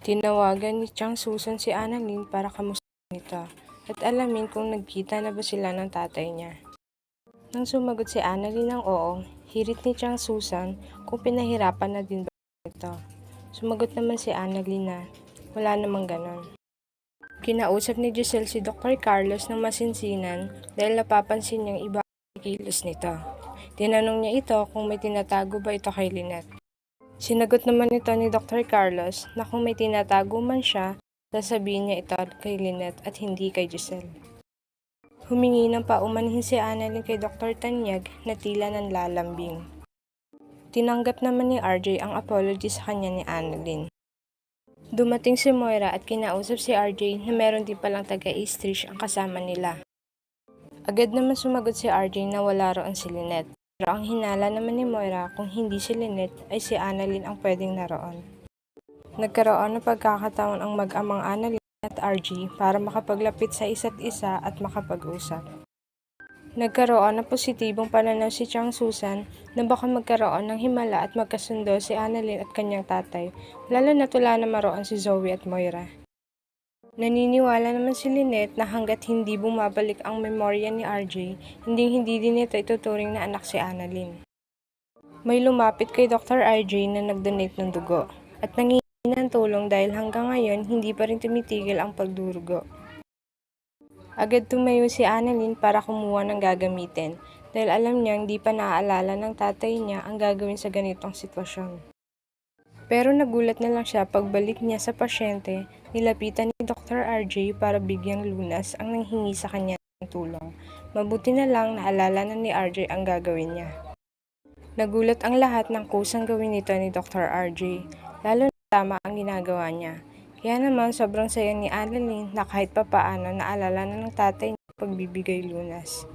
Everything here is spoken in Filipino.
Tinawagan ni Chang Susan si Annalyn para kamustahin ito at alamin kung nagkita na ba sila ng tatay niya. Nang sumagot si Annalyn ng oo, hirit ni Chang Susan kung pinahirapan na din ba ito. Sumagot naman si Annalyn na wala namang ganon. Kinausap ni Giselle si Dr. Carlos ng masinsinan dahil napapansin niyang iba ang kilos nito. Tinanong niya ito kung may tinatago ba ito kay Lynette. Sinagot naman ito ni Dr. Carlos na kung may tinatago man siya, sasabihin niya ito kay Lynette at hindi kay Giselle. Humingi ng paumanhin si Annalyn kay Dr. Tanyag na tila nanlalambing. Tinanggap naman ni RJ ang apology sa kanya ni Annalyn. Dumating si Moira at kinausap si RJ na meron din palang taga-Eastridge ang kasama nila. Agad naman sumagot si RJ na wala roon si Lynette. Pero ang hinala naman ni Moira kung hindi si Lynette ay si Annalyn ang pwedeng naroon. Nagkaroon ng pagkakataon ang mag-amang Annalyn at RJ para makapaglapit sa isa't isa at makapag-usap. Nagkaroon ng positibong pananaw si Chang Susan na baka magkaroon ng himala at magkasundo si Annalyn at kanyang tatay, lalo na't wala na maroon si Zoe at Moira. Naniniwala naman si Lynette na hanggat hindi bumabalik ang memorya ni RJ, hindi din ito ituturing na anak si Annalyn. May lumapit kay Dr. RJ na nag-donate ng dugo at nangihingi ng tulong dahil hanggang ngayon hindi pa rin tumitigil ang pagdurugo. Agad tumayo si Annalyn para kumuha ng gagamitin dahil alam niyang di pa naaalala ng tatay niya ang gagawin sa ganitong sitwasyon. Pero nagulat na lang siya pagbalik niya sa pasyente, nilapitan ni Dr. RJ para bigyang lunas ang nanghingi sa kanya ng tulong. Mabuti na lang naalala na ni RJ ang gagawin niya. Nagulat ang lahat ng kusang gawin nito ni Dr. RJ, lalo na tama ang ginagawa niya. Kaya naman sobrang saya ni Annalyn na kahit papaano naalala na ng tatay niya pagbibigay lunas.